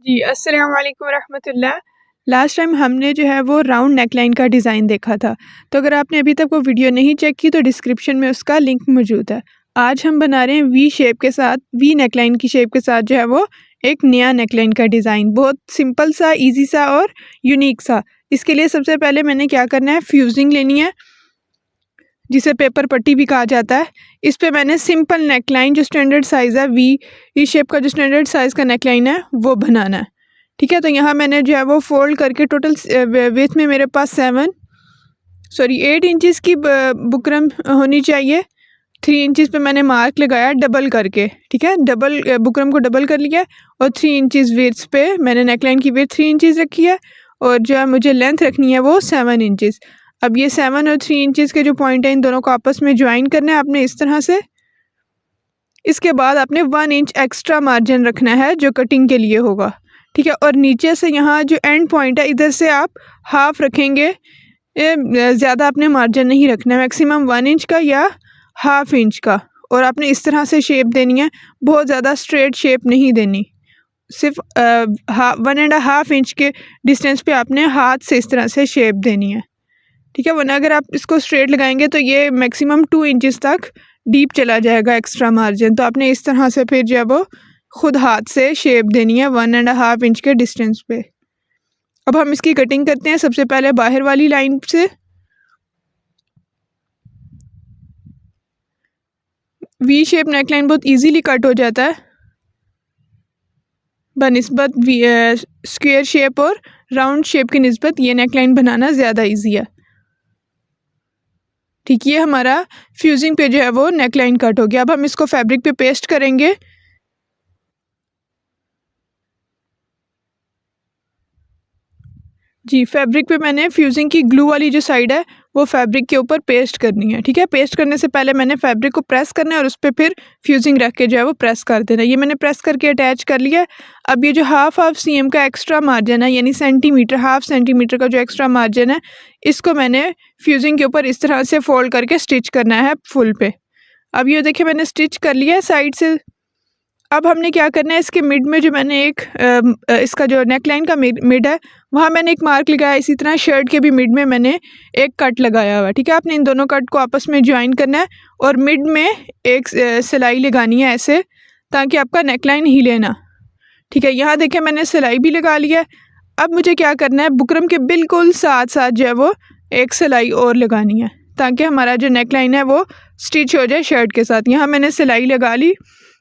जी, अस्सलाम वालेकुम रहमतुल्लाह। लास्ट टाइम हमने जो है वो राउंड नेकलाइन का डिज़ाइन देखा था। तो अगर आपने अभी तक वो वीडियो नहीं चेक की तो डिस्क्रिप्शन में उसका लिंक मौजूद है। आज हम बना रहे हैं वी शेप के साथ, वी नेकलाइन की शेप के साथ जो है वो एक नया नेकलाइन का डिज़ाइन। बहुत सिंपल सा, ईज़ी सा और यूनिक सा। इसके लिए सबसे पहले मैंने क्या करना है, फ्यूज़िंग लेनी है, जिसे पेपर पट्टी भी कहा जाता है। इस पे मैंने सिंपल नेकलाइन जो स्टैंडर्ड साइज़ है, वी शेप का जो स्टैंडर्ड साइज़ का नेकलाइन है वो बनाना है। ठीक है, तो यहाँ मैंने जो है वो फ़ोल्ड करके टोटल विड्थ में मेरे पास 8 इंचज़ की बुकरम होनी चाहिए। 3 इंचज़ पे मैंने मार्क लगाया डबल करके। ठीक है, डबल बुकरम को डबल कर लिया और 3 इंचज़ विड्थ पे मैंने नेकलाइन की विड्थ 3 इंचज़ रखी है और जो है मुझे लेंथ रखनी है वो 7 इंचज़। अब ये 7 और 3 इंचज़ के जो पॉइंट है इन दोनों को आपस में ज्वाइन करना है आपने इस तरह से। इसके बाद आपने 1 इंच एक्स्ट्रा मार्जिन रखना है जो कटिंग के लिए होगा। ठीक है, और नीचे से यहाँ जो एंड पॉइंट है इधर से आप हाफ रखेंगे। ज़्यादा आपने मार्जिन नहीं रखना है, मैक्सिमम 1 इंच का या हाफ इंच का। और आपने इस तरह से शेप देनी है, बहुत ज़्यादा स्ट्रेट शेप नहीं देनी। सिर्फ 1.5 इंच के डिस्टेंस पे आपने हाथ से इस तरह से शेप देनी है। ठीक है, वरना अगर आप इसको स्ट्रेट लगाएंगे तो ये मैक्सिमम 2 इंचज़ तक डीप चला जाएगा एक्स्ट्रा मार्जिन। तो आपने इस तरह से फिर जो है वो खुद हाथ से शेप देनी है 1.5 इंच के डिस्टेंस पे। अब हम इसकी कटिंग करते हैं। सबसे पहले बाहर वाली लाइन से वी शेप नेकलाइन बहुत इजीली कट हो जाता है बनिस्बत स्क्वायर शेप और राउंड शेप की निस्बत ये नेकलाइन बनाना ज़्यादा इजी है। ठीक, ये हमारा फ्यूजिंग पे जो है वो नेकलाइन कट हो गया। अब हम इसको फैब्रिक पे पेस्ट करेंगे। जी, फैब्रिक पे मैंने फ्यूजिंग की ग्लू वाली जो साइड है वो फैब्रिक के ऊपर पेस्ट करनी है। ठीक है, पेस्ट करने से पहले मैंने फैब्रिक को प्रेस करना है और उस पर फिर फ्यूजिंग रख के जो है वो प्रेस कर देना है। ये मैंने प्रेस करके अटैच कर लिया। अब ये जो हाफ सीएम का एक्स्ट्रा मार्जिन है, यानी सेंटीमीटर, हाफ सेंटीमीटर का जो एक्स्ट्रा मार्जिन है, इसको मैंने फ्यूजिंग के ऊपर इस तरह से फोल्ड करके स्टिच करना है फुल पे। अब ये देखिए मैंने स्टिच कर लिया है साइड से। अब हमने क्या करना है, इसके मिड में जो मैंने इसका जो नेकलाइन का मिड है वहाँ मैंने एक मार्क लगाया। इसी तरह शर्ट के भी मिड में मैंने एक कट लगाया हुआ है। ठीक है, आपने इन दोनों कट को आपस में ज्वाइन करना है और मिड में एक सिलाई लगानी है ऐसे, ताकि आपका नेकलाइन हिले ना। ठीक है, यहाँ देखिए मैंने सिलाई भी लगा लिया है। अब मुझे क्या करना है, बुकरम के बिल्कुल साथ साथ जो है वो एक सिलाई और लगानी है, ताकि हमारा जो नेकलाइन है वो स्टिच हो जाए शर्ट के साथ। यहाँ मैंने सिलाई लगा ली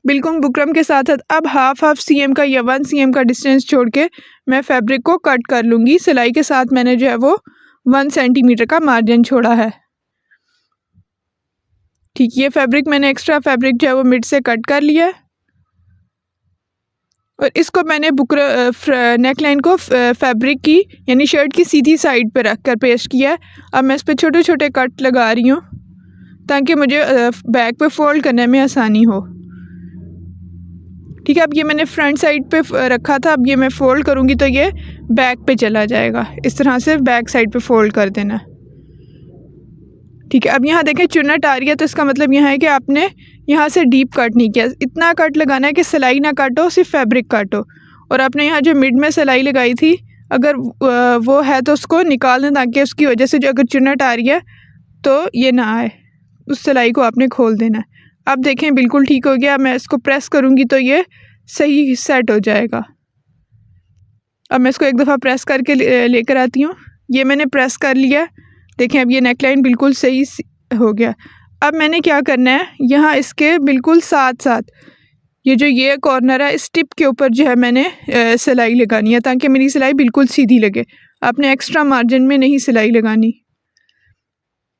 बिल्कुल बुकरम के साथ। अब हाफ सीएम का या 1 सीएम का डिस्टेंस छोड़ के मैं फैब्रिक को कट कर लूँगी। सिलाई के साथ मैंने जो है वो 1 सेंटीमीटर का मार्जिन छोड़ा है। ठीक, ये फैब्रिक मैंने एक्स्ट्रा फैब्रिक जो है वो मिड से कट कर लिया है और इसको मैंने नेकलाइन को फैब्रिक की यानी शर्ट की सीधी साइड पे रख कर पेस्ट किया है। अब मैं इस पर छोटे छोटे कट लगा रही हूँ ताकि मुझे बैक पे फोल्ड करने में आसानी हो। ठीक है, अब ये मैंने फ्रंट साइड पे रखा था, अब ये मैं फ़ोल्ड करूँगी तो ये बैक पे चला जाएगा। इस तरह से बैक साइड पे फ़ोल्ड कर देना। ठीक है, अब यहाँ देखें चुन्नट आ रही है, तो इसका मतलब यहाँ है कि आपने यहाँ से डीप कट नहीं किया। इतना कट लगाना है कि सिलाई ना काटो, सिर्फ फैब्रिक काटो। और आपने यहाँ जो मिड में सिलाई लगाई थी, अगर वो है तो उसको निकाल दें, ताकि उसकी वजह से जो अगर चुन्नट आ रही है तो ये ना आए। उस सिलाई को आपने खोल देना है। अब देखें बिल्कुल ठीक हो गया। मैं इसको प्रेस करूँगी तो ये सही सेट हो जाएगा। अब मैं इसको एक दफ़ा प्रेस करके लेकर आती हूँ। ये मैंने प्रेस कर लिया। देखें अब ये नेकलाइन बिल्कुल सही हो गया। अब मैंने क्या करना है, यहाँ इसके बिल्कुल साथ साथ ये कॉर्नर है, इस टिप के ऊपर जो है मैंने सिलाई लगानी है, ताकि मेरी सिलाई बिल्कुल सीधी लगे। आपने एक्स्ट्रा मार्जिन में नहीं सिलाई लगानी।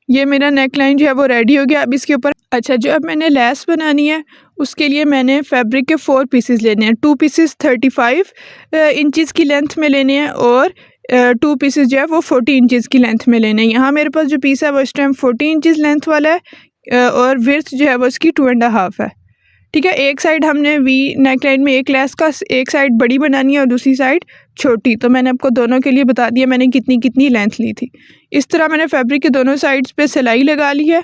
ये मेरा नेकलाइन जो है वो रेडी हो गया। अब इसके ऊपर जो अब मैंने लेस बनानी है उसके लिए मैंने फैब्रिक के 4 पीसेस लेने हैं। 2 पीसेस 35 इंचज़ की लेंथ में लेने हैं और 2 पीसेस जो है वो 40 इंचज़ की लेंथ में लेने हैं। यहाँ मेरे पास जो पीस है वो इस टाइम 40 इंचज़ लेंथ वाला है और विड्थ जो है वो इसकी 2.5 है। ठीक है, एक साइड हमने वी नेकलाइन में एक लेस का एक साइड बड़ी बनानी है और दूसरी साइड छोटी। तो मैंने आपको दोनों के लिए बता दिया मैंने कितनी कितनी लेंथ ली थी। इस तरह मैंने फैब्रिक के दोनों साइड्स पे सिलाई लगा ली है।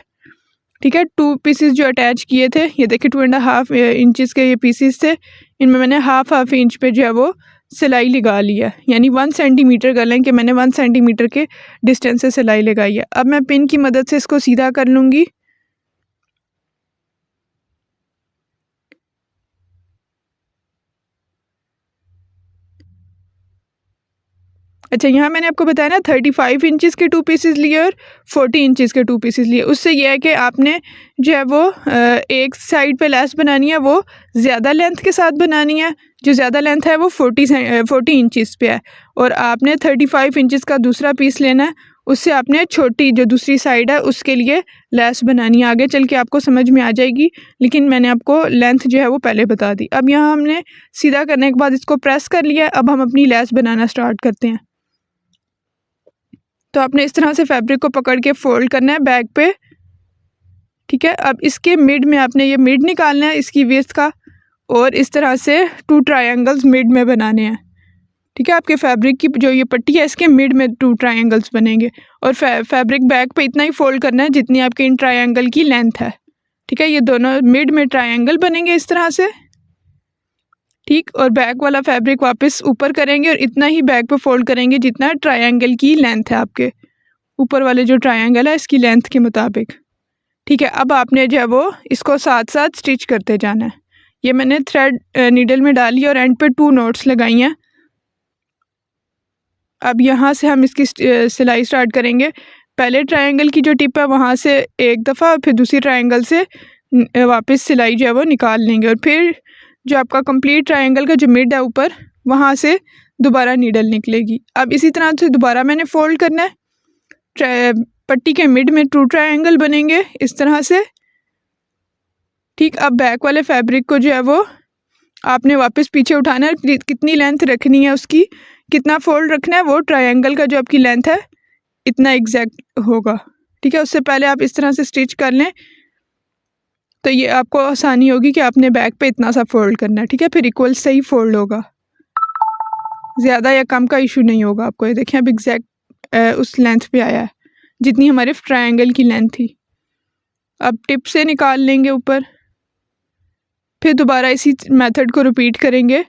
ठीक है, 2 पीसेस जो अटैच किए थे, ये देखिए 2.5 इंचज़ के ये पीसेस थे, इनमें मैंने हाफ इंच पे जो है वो सिलाई लगा लिया, यानी 1 सेंटीमीटर कर लें कि मैंने 1 सेंटीमीटर के डिस्टेंस से सिलाई लगाई है। अब मैं पिन की मदद से इसको सीधा कर लूँगी। अच्छा, यहाँ मैंने आपको बताया ना 35 इंचज़ के 2 पीसेस लिए और 40 इंचज़ के 2 पीसेस लिए। उससे ये है कि आपने जो है वो एक साइड पे लेस बनानी है, वो ज़्यादा लेंथ के साथ बनानी है। जो ज़्यादा लेंथ है वो 40 इंचज़ पे है, और आपने 35 इंचज़ का दूसरा पीस लेना है। उससे आपने छोटी जो दूसरी साइड है उसके लिए लेस बनानी है। आगे चल के आपको समझ में आ जाएगी, लेकिन मैंने आपको लेंथ जो है वो पहले बता दी। अब यहाँ हमने सीधा करने के बाद इसको प्रेस कर लिया है। अब हम अपनी लेस बनाना स्टार्ट करते हैं। तो आपने इस तरह से फैब्रिक को पकड़ के फोल्ड करना है बैक पे, ठीक है। अब इसके मिड में आपने ये मिड निकालना है इसकी वेस्ट का, और इस तरह से 2 ट्रायंगल्स मिड में बनाने हैं, ठीक है। आपके फैब्रिक की जो ये पट्टी है इसके मिड में 2 ट्रायंगल्स बनेंगे, और फैब्रिक बैक पे इतना ही फोल्ड करना है जितनी आपके इन ट्रायंगल की लेंथ है, ठीक है। ये दोनों मिड में ट्रायंगल बनेंगे इस तरह से, ठीक। और बैक वाला फैब्रिक वापस ऊपर करेंगे और इतना ही बैक पे फोल्ड करेंगे जितना ट्रायंगल की लेंथ है, आपके ऊपर वाले जो ट्रायंगल है इसकी लेंथ के मुताबिक, ठीक है। अब आपने जो है वो इसको साथ साथ स्टिच करते जाना है। ये मैंने थ्रेड नीडल में डाली और एंड पे 2 नॉट्स लगाई हैं। अब यहाँ से हम इसकी सिलाई स्टार्ट करेंगे। पहले ट्रायंगल की जो टिप है वहाँ से एक दफ़ा, और फिर दूसरी ट्रायंगल से वापस सिलाई जो है वो निकाल लेंगे, और फिर जो आपका कंप्लीट ट्रायंगल का जो मिड है ऊपर, वहाँ से दोबारा नीडल निकलेगी। अब इसी तरह से दोबारा मैंने फोल्ड करना है। पट्टी के मिड में 2 ट्रायंगल बनेंगे इस तरह से, ठीक। अब बैक वाले फैब्रिक को जो है वो आपने वापस पीछे उठाना है। कितनी लेंथ रखनी है उसकी, कितना फोल्ड रखना है, वो ट्रायंगल का जो आपकी लेंथ है इतना एग्जैक्ट होगा, ठीक है। उससे पहले आप इस तरह से स्टिच कर लें, तो ये आपको आसानी होगी कि आपने बैक पे इतना सा फोल्ड करना है, ठीक है। फिर इक्वल सही फोल्ड होगा, ज़्यादा या कम का इशू नहीं होगा आपको। ये देखें अब एग्जैक्ट उस लेंथ पे आया है जितनी हमारे ट्रायंगल की लेंथ थी। अब टिप से निकाल लेंगे ऊपर, फिर दोबारा इसी मेथड को रिपीट करेंगे।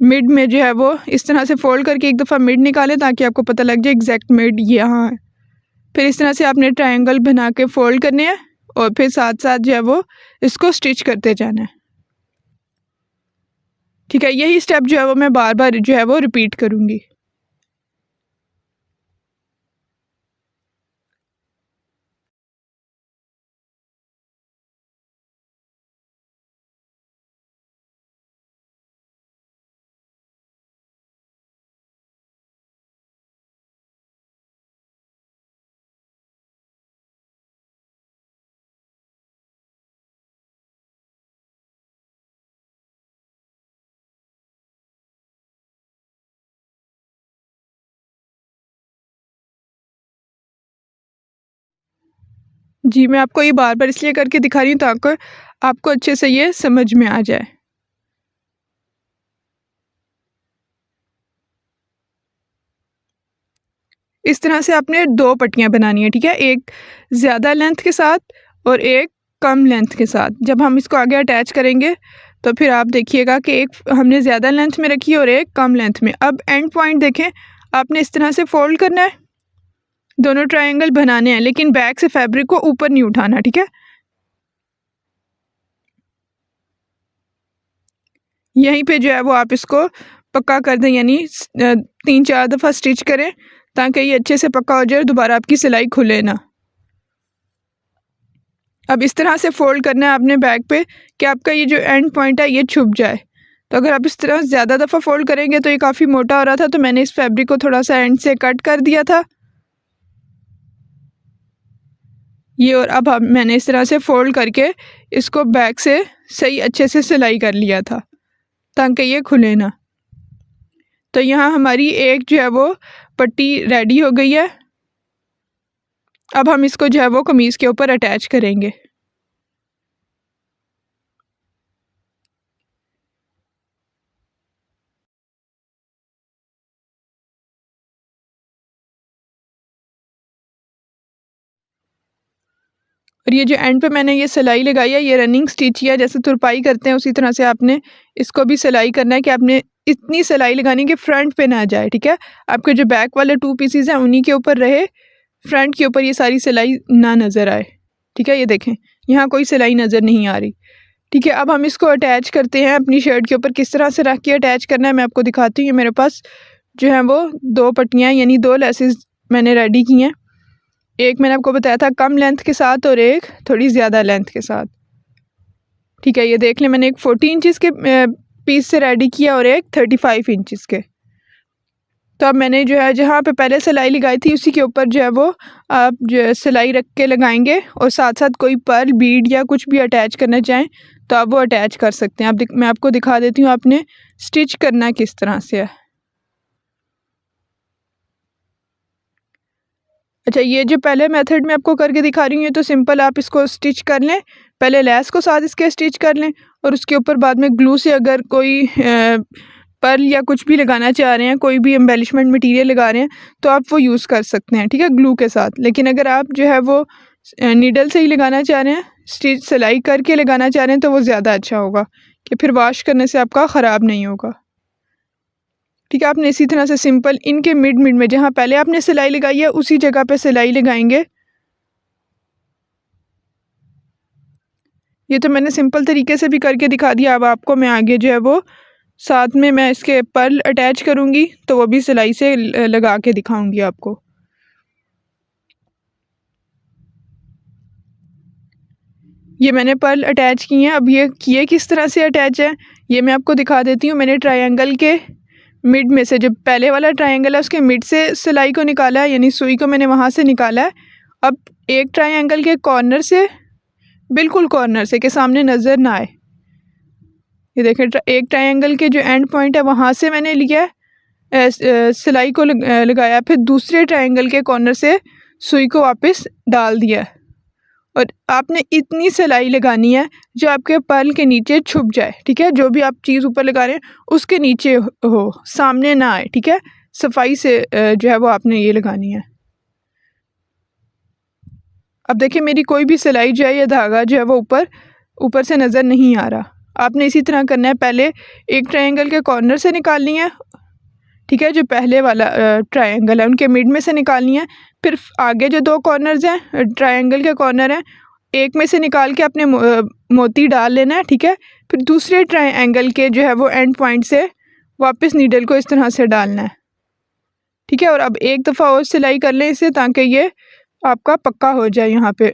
मिड में जो है वो इस तरह से फोल्ड करके एक दफ़ा मिड निकालें ताकि आपको पता लग जाए एग्जैक्ट मिड यहाँ है। फिर इस तरह से आपने ट्रायंगल बना के फोल्ड करने हैं, और फिर साथ साथ जो है वो इसको स्टिच करते जाना है, ठीक है। यही स्टेप जो है वो मैं बार बार जो है वो रिपीट करूँगी। जी, मैं आपको ये बार बार इसलिए करके दिखा रही हूँ ताकि आपको अच्छे से ये समझ में आ जाए। इस तरह से आपने 2 पट्टियाँ बनानी है, ठीक है। एक ज़्यादा लेंथ के साथ और एक कम लेंथ के साथ। जब हम इसको आगे अटैच करेंगे तो फिर आप देखिएगा कि एक हमने ज़्यादा लेंथ में रखी है और एक कम लेंथ में। अब एंड पॉइंट देखें, आपने इस तरह से फोल्ड करना है, दोनों ट्रायंगल बनाने हैं, लेकिन बैक से फैब्रिक को ऊपर नहीं उठाना, ठीक है। यहीं पे जो है वो आप इसको पक्का कर दें, यानी 3-4 दफ़ा स्टिच करें ताकि ये अच्छे से पक्का हो जाए और दोबारा आपकी सिलाई खुले ना। अब इस तरह से फोल्ड करना है आपने बैक पे कि आपका ये जो एंड पॉइंट है ये छुप जाए। तो अगर आप इस तरह ज़्यादा दफ़ा फोल्ड करेंगे तो ये काफ़ी मोटा हो रहा था, तो मैंने इस फैब्रिक को थोड़ा सा एंड से कट कर दिया था ये। और अब मैंने इस तरह से फोल्ड करके इसको बैक से सही अच्छे से सिलाई कर लिया था ताकि ये खुले ना। तो यहाँ हमारी एक जो है वो पट्टी रेडी हो गई है। अब हम इसको जो है वो कमीज़ के ऊपर अटैच करेंगे। और ये जो एंड पे मैंने ये सिलाई लगाई है, ये रनिंग स्टिच किया, जैसे तुरपाई करते हैं उसी तरह से आपने इसको भी सिलाई करना है कि आपने इतनी सिलाई लगानी कि फ्रंट पे ना जाए। ठीक है, आपके जो बैक वाले 2 पीसीज हैं उन्हीं के ऊपर रहे, फ्रंट के ऊपर ये सारी सिलाई ना नज़र आए। ठीक है, ये देखें यहाँ कोई सिलाई नज़र नहीं आ रही। ठीक है, अब हम इसको अटैच करते हैं अपनी शर्ट के ऊपर। किस तरह से रख के अटैच करना है मैं आपको दिखाती हूँ। मेरे पास जो है वो 2 पट्टियाँ यानी 2 लेसेस मैंने रेडी की हैं। एक मैंने आपको बताया था कम लेंथ के साथ और एक थोड़ी ज़्यादा लेंथ के साथ। ठीक है, ये देख लें, मैंने एक 40 इंचज़ के पीस से रेडी किया और एक 35 इंचज़ के। तो अब मैंने जो है जहाँ पे पहले सिलाई लगाई थी उसी के ऊपर जो है वो आप जो सिलाई रख के लगाएंगे और साथ साथ कोई पर्ल बीड या कुछ भी अटैच करना चाहें तो आप वो अटैच कर सकते हैं। मैं आपको दिखा देती हूँ आपने स्टिच करना किस तरह से है। अच्छा, ये जो पहले मेथड मैं आपको करके दिखा रही हूँ ये तो सिंपल, आप इसको स्टिच कर लें, पहले लेस को साथ इसके स्टिच कर लें और उसके ऊपर बाद में ग्लू से अगर कोई पर्ल या कुछ भी लगाना चाह रहे हैं, कोई भी एम्बेलिशमेंट मटेरियल लगा रहे हैं तो आप वो यूज़ कर सकते हैं। ठीक है, ग्लू के साथ। लेकिन अगर आप जो है वो नीडल से ही लगाना चाह रहे हैं, स्टिच सिलाई करके लगाना चाह रहे हैं तो वो ज़्यादा अच्छा होगा कि फिर वॉश करने से आपका ख़राब नहीं होगा। ठीक है, आपने इसी तरह से सिंपल इनके मिड में जहाँ पहले आपने सिलाई लगाई है उसी जगह पे सिलाई लगाएंगे। ये तो मैंने सिंपल तरीके से भी करके दिखा दिया। अब आपको मैं आगे जो है वो साथ में मैं इसके पर्ल अटैच करूँगी तो वो भी सिलाई से लगा के दिखाऊंगी आपको। ये मैंने पर्ल अटैच किए हैं। अब ये किए किस तरह से अटैच है ये मैं आपको दिखा देती हूँ। मैंने ट्रायंगल के मिड में से, जो पहले वाला ट्रायंगल है उसके मिड से सिलाई को निकाला है, यानी सुई को मैंने वहाँ से निकाला है। अब एक ट्रायंगल के कॉर्नर से, बिल्कुल कॉर्नर से, के सामने नज़र ना आए, ये देखें एक ट्रायंगल के जो एंड पॉइंट है वहाँ से मैंने लिया है, सिलाई को लगाया, फिर दूसरे ट्रायंगल के कॉर्नर से सुई को वापस डाल दिया है। और आपने इतनी सिलाई लगानी है जो आपके पर्ल के नीचे छुप जाए। ठीक है, जो भी आप चीज़ ऊपर लगा रहे हैं उसके नीचे हो, सामने ना आए। ठीक है, सफाई से जो है वो आपने ये लगानी है। अब देखिए मेरी कोई भी सिलाई जो है या धागा जो है वो ऊपर से नज़र नहीं आ रहा। आपने इसी तरह करना है, पहले एक ट्रायंगल के कॉर्नर से निकालनी है। ठीक है, जो पहले वाला ट्रायंगल है उनके मिड में से निकालनी है। फिर आगे जो 2 कॉर्नर्स हैं ट्रायंगल के कॉर्नर हैं, एक में से निकाल के अपने मोती डाल लेना है। ठीक है, फिर दूसरे ट्रायंगल के जो है वो एंड पॉइंट से वापस नीडल को इस तरह से डालना है। ठीक है, और अब एक दफ़ा और सिलाई कर लें इसे ताकि ये आपका पक्का हो जाए। यहाँ पे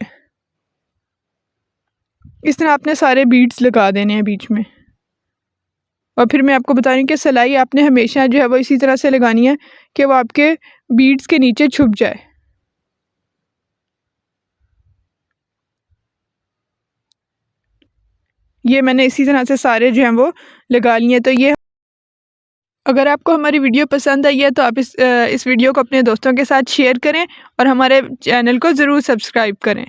इस तरह आपने सारे बीड्स लगा देने हैं बीच में। और फिर मैं आपको बता रही हूँ कि सिलाई आपने हमेशा जो है वो इसी तरह से लगानी है कि वो आपके बीड्स के नीचे छुप जाए। ये मैंने इसी तरह से सारे जो हैं वो लगा लिए। तो ये, अगर आपको हमारी वीडियो पसंद आई है तो आप इस वीडियो को अपने दोस्तों के साथ शेयर करें और हमारे चैनल को ज़रूर सब्सक्राइब करें।